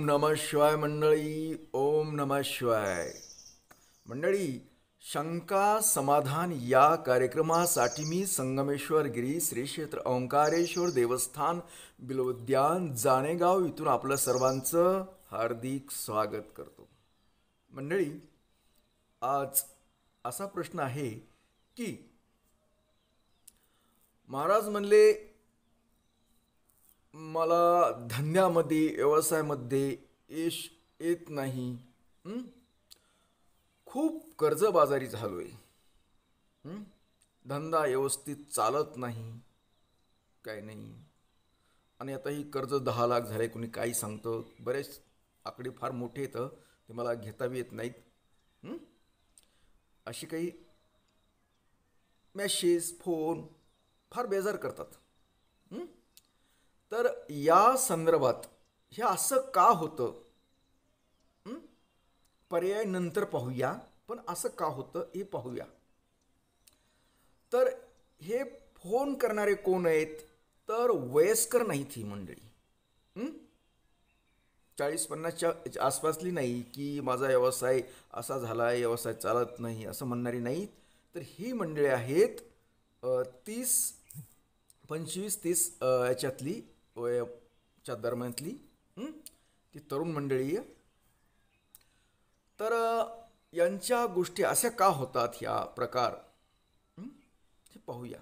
नमः शिवाय मंडळी. ओम नमः शिवाय मंडळी. शंका समाधान या कार्यक्रमासाठी मी संगमेश्वर गिरी श्री क्षेत्र ओंकारेश्वर देवस्थान बिलोद्यान जाणेगाव इथून आपलं सर्वांचं हार्दिक स्वागत करतो. मंडळी, आज असा प्रश्न आहे की महाराज म्हणले मला धंद्यामध्ये व्यवसायामध्ये यश येत नाही. हं? खूप कर्जबाजारी झालोय. हं? धंदा व्यवस्थित चालत नाही, काय नाही. आणि आता ही कर्ज 10 लाख झाले. कोणी काही सांगतं, बरेच आकडे फार मोठे येतं, ते मला घेता बी येत नाहीत. हं? अशी काही मेसेज फोन फार बेजार करतात. हं? तर या संदर्भात हे असं का होतं, पर्याय नंतर पाहूया, पण असं का होतं हे पाहूया. तर हे फोन करणारे कोण आहेत, तर वयस्कर नाहीत ही मंडळी. 40-50च्या आसपासली नाही की माझा व्यवसाय असा झाला आहे, व्यवसाय चालत नाही असं म्हणणारी नाहीत. तर ही मंडळी आहेत 25-30 याच्यातली वयाच्या दरम्यानतली ती तरुण मंडळी आहे. तर यांच्या गोष्टी अशा का होतात, ह्या प्रकार हे पाहूया.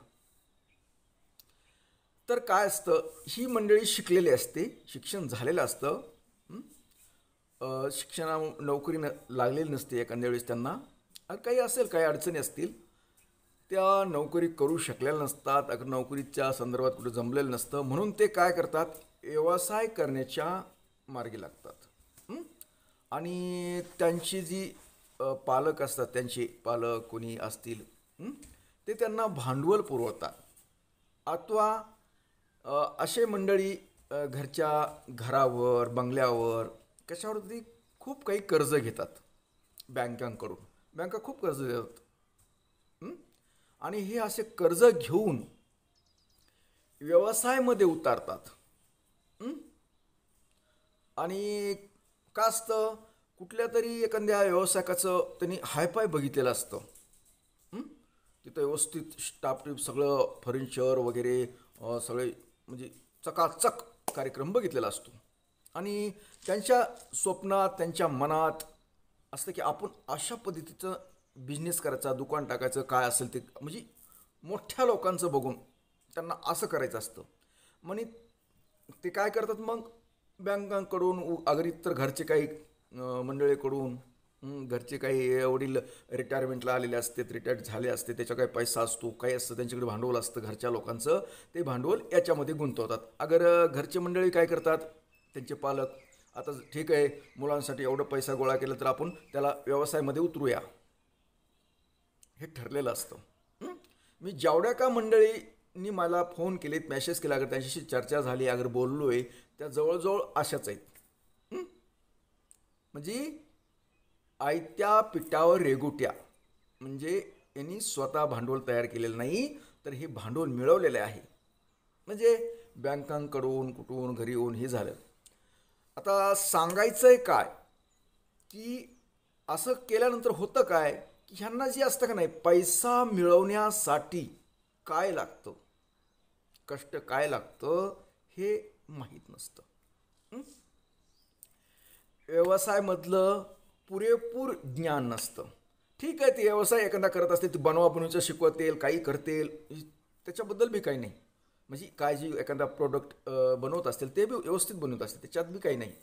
तर काय असतं, ही मंडळी शिकलेली असते, शिक्षण झालेलं असतं. शिक्षणा नोकरी लागलेली नसते एखाद्या वेळेस त्यांना. काही असेल, काही अडचणी असतील, त्या नोकरी करू शकलेल्या नसतात. अगर नोकरीच्या संदर्भात कुठे जमलेलं नसतं, म्हणून ते काय करतात, व्यवसाय करण्याच्या मार्गी लागतात. आणि त्यांची जी पालक असतात, त्यांचे पालक कोणी असतील, ते त्यांना भांडवल पुरवतात. अथवा असे मंडळी घरच्या घरावर, बंगल्यावर, कशावरती खूप काही कर्ज घेतात बँकांकडून. बँका खूप कर्ज देतात. आणि हे असे कर्ज घेऊन व्यवसायामध्ये उतारतात. आणि का असतं, कुठल्या तरी एखाद्या व्यवसायकाचं त्यांनी हायफाय बघितलेलं असतं. तिथं व्यवस्थित स्टाफ टिप, सगळं फर्निचर वगैरे सगळे म्हणजे चकाचक कार्यक्रम बघितलेला असतो. आणि त्यांच्या स्वप्नात, त्यांच्या मनात असतं की आपण अशा पद्धतीचं बिझनेस करायचा, दुकान टाकायचं, काय असेल ते, म्हणजे मोठ्या लोकांचं बघून त्यांना असं करायचं असतं. म्हणे ते काय करतात, मग बँकांकडून, अगर इतर घरचे काही मंडळीकडून, घरचे काही वडील रिटायरमेंटला आलेले असतात, रिटायर्ड झाले असते, त्याचा काही पैसा असतो, काही असतं, त्यांच्याकडे भांडवल असतं घरच्या लोकांचं, ते भांडवल याच्यामध्ये गुंतवतात. अगर घरचे मंडळी काय करतात, त्यांचे पालक, आता ठीक आहे मुलांसाठी एवढं पैसा गोळा केला तर आपण त्याला व्यवसायामध्ये उतरूया, हे ठरलेलं असतं. मी जेवढ्या का मंडळींनी मला फोन केलेत, मेसेज केला, अगर त्यांच्याशी चर्चा झाली, अगर बोललो आहे, त्या जवळजवळ अशाच आहेत. म्हणजे आयत्या पिठावर रेघोट्या. म्हणजे यांनी स्वतः भांडवल तयार केलेलं नाही, तर हे भांडवल मिळवलेले आहे. म्हणजे बँकांकडून, कुठून, घरी येऊन हे झालं. आता सांगायचं आहे काय, की असं केल्यानंतर होतं काय, की ह्यांना जे असतं का नाही, पैसा मिळवण्यासाठी काय लागतं, कष्ट काय लागतं हे माहीत नसतं. व्यवसायामधलं पुरेपूर ज्ञान नसतं. ठीक आहे, ते व्यवसाय एखादा करत असते, ते बनवाबनवीचं शिकवतील, काही करतील, त्याच्याबद्दल बी काही नाही. म्हणजे काय जी एखादा प्रोडक्ट बनवत असतील ते बी व्यवस्थित बनवत असतील, त्याच्यात बी काही नाही.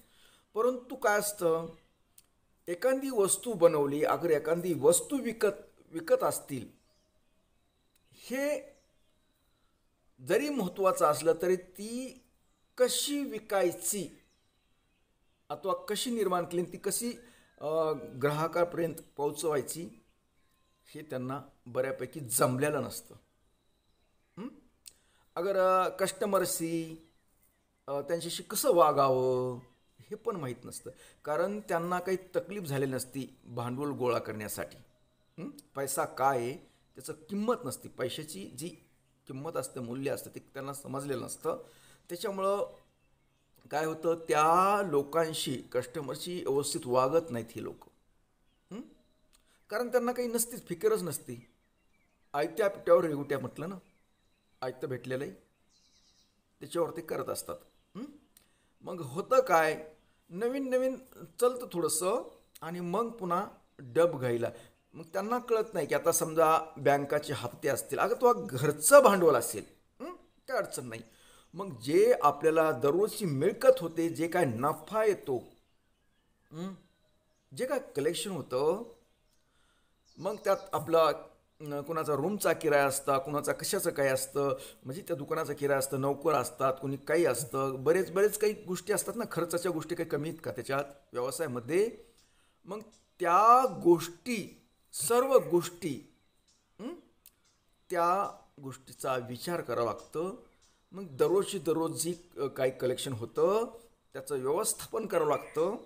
परंतु काय असतं, एखादी वस्तू बनवली, अगर एखादी वस्तू विकत असतील, हे जरी महत्त्वाचं असलं तरी ती कशी विकायची अथवा कशी निर्माण केली, ती कशी ग्राहकापर्यंत पोहोचवायची, हे त्यांना बऱ्यापैकी जमलेलं नसतं. अगर कस्टमरशी त्यांच्याशी कसं वागावं हे पण माहीत नसतं. कारण त्यांना काही तकलीफ झालेली नसती भांडवल गोळा करण्यासाठी. पैसा काय आहे त्याचं किंमत नसते, पैशाची जी किंमत असते, मूल्य असतं, ते त्यांना समजलेलं नसतं. त्याच्यामुळं काय होतं, त्या लोकांशी कस्टमरशी व्यवस्थित वागत नाहीत ही लोक. कारण त्यांना काही नसतीच, फिकरच नसती. आयत्या पिट्यावर रेगुट्या म्हटलं ना, आयतं भेटलेलं आहे त्याच्यावर ते करत असतात. मग होतं काय, नवीन नवीन चलतं थोडंसं आणि मग पुन्हा डब घ्यायला. मग त्यांना कळत नाही की आता समजा बँकाचे हप्ते असतील, अगं तो घरचं भांडवल असेल, काय अडचण नाही. मग जे आपल्याला दररोजची मिळकत होते, जे काय नफा येतो, जे काय कलेक्शन होतं, मग त्यात आपला कुणाचा रूमचा किराया असता, कुणाचा कशाचं काय असतं, म्हणजे त्या दुकानाचा किराया असतं, नोकर असतात, कोणी काही असतं, बरेच बरेच काही गोष्टी असतात ना. खर्चाच्या गोष्टी काही कमी आहेत का त्याच्यात व्यवसायामध्ये? मग त्या गोष्टी, सर्व गोष्टी, त्या गोष्टीचा विचार करावा लागतं. मग दररोजची दररोज जी काही कलेक्शन होतं त्याचं व्यवस्थापन करावं लागतं.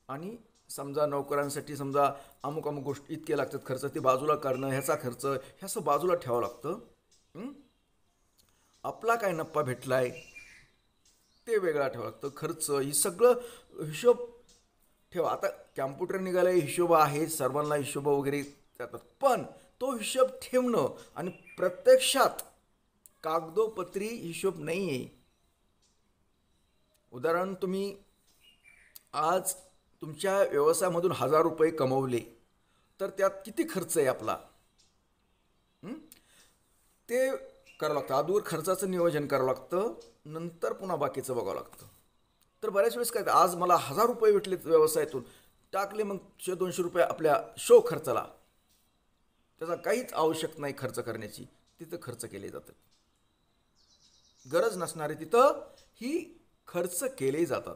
आणि समजा नोकरांसाठी समजा अमुक अमुक गोष्टी इतके लागतात खर्च, ते बाजूला काढणं, ह्याचा खर्च ह्याचं बाजूला ठेवावं लागतं. आपला काय नफा भेटलाय ते वेगळा ठेवावं लागतं. खर्च ही सगळं हिशोब ठेवा. आता कॅम्प्युटर निघाले, हिशोब आहे, सर्वांना हिशोब वगैरे करतात, पण तो हिशोब ठेवणं आणि प्रत्यक्षात कागदोपत्री हिशोब नाही आहे. उदाहरण, तुम्ही आज तुमच्या व्यवसायामधून 1,000 रुपये कमवले, तर त्यात किती खर्च आहे आपला, ते करावं लागतं. अगोदर खर्चाचं नियोजन करावं लागतं, नंतर पुन्हा बाकीचं बघावं लागतं. तर बऱ्याच वेळेस काय, आज मला 1,000 रुपये भेटले व्यवसायातून, टाकले, मग 100-200 रुपये आपल्या शो खर्चाला, त्याचा काहीच आवश्यक नाही खर्च करण्याची, तिथं खर्च केले जातात. गरज नसणारे तिथं ही खर्च केले जातात.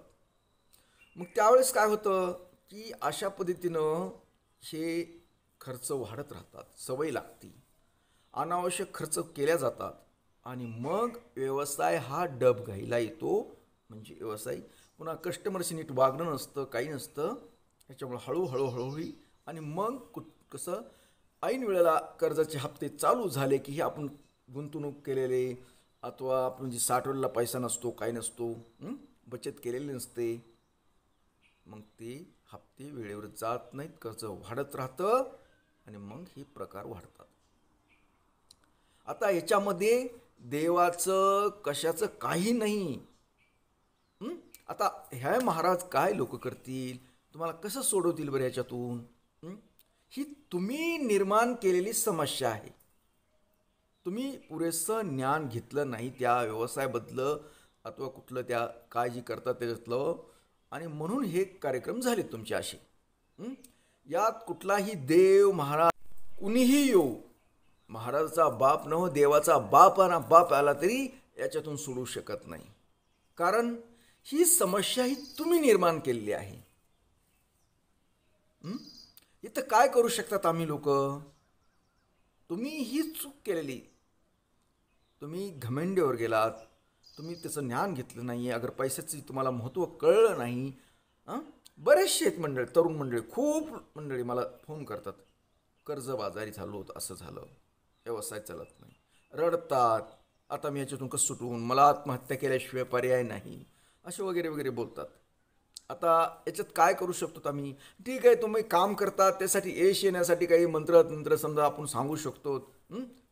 मग त्यावेळेस काय होतं की अशा पद्धतीनं हे खर्च वाढत राहतात, सवय लागती, अनावश्यक खर्च केल्या जातात आणि मग व्यवसाय हा डब घ्यायला येतो. म्हणजे व्यवसाय पुन्हा कस्टमरशी नीट वागणं नसतं, काही नसतं, त्याच्यामुळे हळूहळू हळूहळू आणि मग कसं ऐन वेळेला कर्जाचे हप्ते चालू झाले की हे आपण गुंतवणूक केलेले अथवा आपण जे साठवलेला पैसा नसतो, काही नसतो, बचत केलेली नसते, मग ते हप्ते वेळेवर जात नाहीत, कर्ज वाढत राहतं आणि मग हे प्रकार वाढतात. आता याच्यामध्ये देवाचं कशाचं काही नाही. आता ह्या महाराज काय लोक करतील, तुम्हाला कसं सोडवतील बरं याच्यातून? ही तुम्ही निर्माण केलेली समस्या आहे. तुम्ही पुरेसं ज्ञान घेतलं नाही त्या व्यवसायाबद्दल अथवा कुठलं त्या काय जी करतात त्याच्यातलं, आणि म्हणून हे कार्यक्रम झाले तुमचे असे. यात कुठलाही देव महाराज कुणीही येऊ, महाराजाचा बाप न हो, देवाचा बाप आला तरी याच्यातून सोडू शकत नाही. कारण ही समस्या ही तुम्ही निर्माण केलेली आहे. इथं काय करू शकतात आम्ही लोक? तुम्ही ही चूक केलेली, तुम्ही घमेंडीवर गेलात, तुम्ही त्याचं ज्ञान घेतलं नाही, अगर पैशाचं तुम्हाला महत्त्व कळलं नाही. बरेचसे आहेत मंडळी, तरुण मंडळी, खूप मंडळी मला फोन करतात, कर्जबाजारी झालो होतं, असं झालं, व्यवसाय चालत नाही, रडतात, आता मी याच्यातून कसं सुटून, मला आत्महत्या केल्याशिवाय पर्याय नाही, असे वगैरे वगैरे बोलतात. आता याच्यात काय करू शकतो आम्ही? ठीक आहे, तुम्ही काम करतात, त्यासाठी यश येण्यासाठी काही मंत्र समजा आपण सांगू शकतो,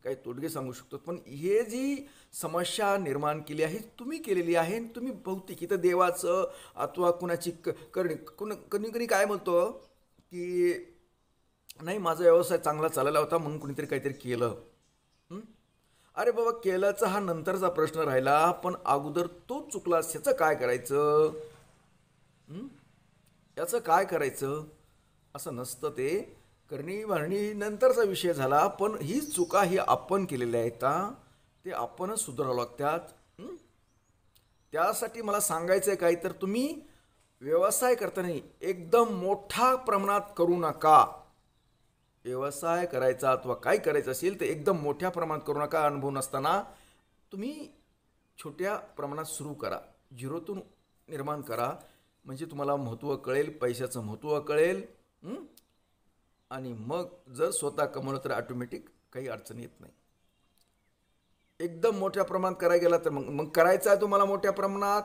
काही तोडगे सांगू शकतो, पण हे जी समस्या निर्माण केली आहे तुम्ही केलेली आहे. तुम्ही बहुतेक इथं देवाचं अथवा कुणाची करणी, कधी काय म्हणतो की नाही माझा व्यवसाय चांगला चालला होता म्हणून कुणीतरी काहीतरी केलं. अरे बाबा, केल्याचा हा नंतरचा प्रश्न राहिला, पण अगोदर तो चुकला, ह्याचं काय करायचं, याचं काय करायचं, असं नसतं. ते करणी भरणी नंतरचा विषय झाला, पण ही चुका ही आपण केलेल्या आहेत, ते आपणच सुधारावं लागतात. त्यासाठी मला सांगायचं आहे काय, तर तुम्ही व्यवसाय करताना एकदम मोठ्या प्रमाणात करू नका. व्यवसाय करायचा अथवा काय करायचं असेल तर एकदम मोठ्या प्रमाणात करू नका. अनुभव नसताना तुम्ही छोट्या प्रमाणात सुरू करा, झिरोतून निर्माण करा, म्हणजे तुम्हाला महत्त्व कळेल, पैशाचं महत्त्व कळेल. आणि मग जर स्वतः कमवलं तर ऑटोमॅटिक काही अडचण येत नाही. एकदम मोठ्या प्रमाणात करायला गेला तर मग करायचं आहे तुम्हाला मोठ्या प्रमाणात,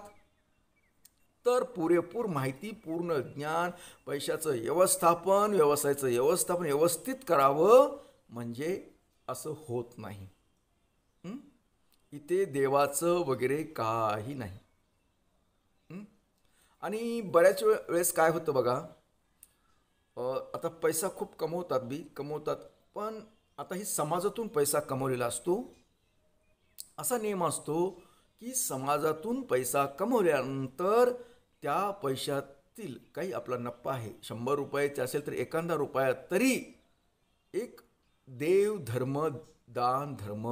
तर पुरेपूर माहिती, पूर्ण ज्ञान, पैशाचं व्यवस्थापन, व्यवसायाचं व्यवस्थापन व्यवस्थित करावं, म्हणजे असं होत नाही. हं? इथे देवाचं वगैरे काही नाही. आणि बऱ्याच वेळेस काय होतं बघा, आता पैसा खूप कमवतात, पण आता ही समाजातून पैसा कमवलेला असतो. असा नियम असतो की समाजातून पैसा कमवल्यानंतर त्या पैशातील काही आपला नफा आहे, 100 रुपयाचे असेल तर एखादा रुपया तरी एक देव धर्म, दान धर्म,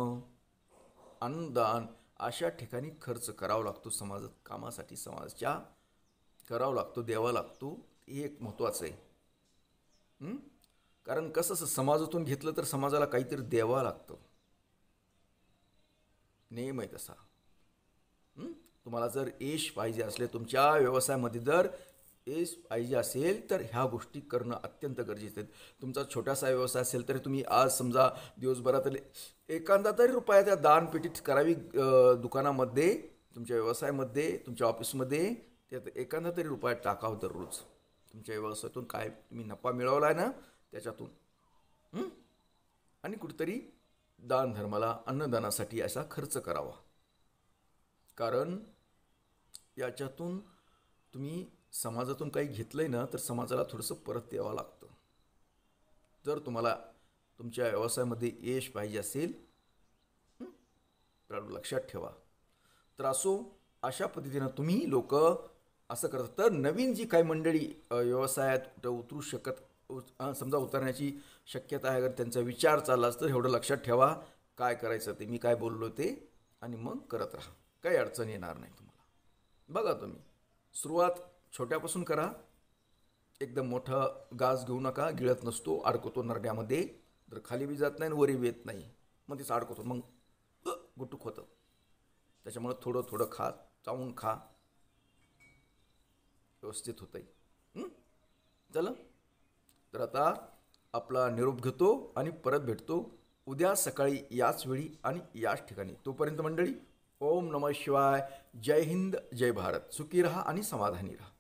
अन्नदान अशा ठिकाणी खर्च करावा लागतो. समाजात कामासाठी समाजाच्या करावा लागतो, द्यावा लागतो. हे एक महत्त्वाचं आहे. कारण कसं असं समाजातून घेतलं तर समाजाला काहीतरी द्यावं लागतं. नियम आहे तसा. तुम्हाला जर यश पाहिजे असले, तुमच्या व्यवसायामध्ये जर यश पाहिजे असेल, तर ह्या गोष्टी करणं अत्यंत गरजेचं आहे. तुमचा छोटासा व्यवसाय असेल तरी तुम्ही आज समजा दिवसभरात एखादा तरी रुपया त्या दानपेटीत करावी. दुकानामध्ये, तुमच्या व्यवसायामध्ये, तुमच्या ऑफिसमध्ये त्यात एखादा तरी रुपया टाकावं दररोज. तुमच्या व्यवसायातून काय तुम्ही नफा मिळवला आहे ना त्याच्यातून, आणि कुठेतरी दान धर्माला, अन्नदानासाठी असा खर्च करावा. कारण याच्यातून तुम्ही समाजातून काही घेतलंय ना, तर समाजाला थोडंसं परत द्यावं लागतं. जर तुम्हाला तुमच्या व्यवसायामध्ये यश पाहिजे असेल तर लक्षात ठेवा. तर अशा पद्धतीनं तुम्ही लोक असं करतात. तर नवीन जी काही मंडळी व्यवसायात कुठं उतरू समजा उतरण्याची शक्यता आहे, अगर त्यांचा विचार चालला तर एवढं लक्षात ठेवा, काय करायचं ते मी काय बोललो ते, आणि मग करत राहा. काही अडचण येणार नाही तुम्हाला. बघा, तुम्ही सुरुवात छोट्यापासून करा. एकदम मोठा गाज घेऊ नका, गिळत नसतो, अडकतो नरड्यामध्ये. तर खाली बी जात नाही आणि वरी बी येत नाही, मग तेच अडकतो, मग गुटूक होतं. त्याच्यामुळे थोडं थोडं खा, चावून खा, व्यवस्थित होतं. चला, तर आता आपला निरोप घेतो आणि परत भेटतो उद्या सकाळी याच वेळी आणि याच ठिकाणी. तोपर्यंत मंडळी, ओम नमः शिवाय. जय हिंद, जय भारत. सुखी राहा आणि समाधानी राहा.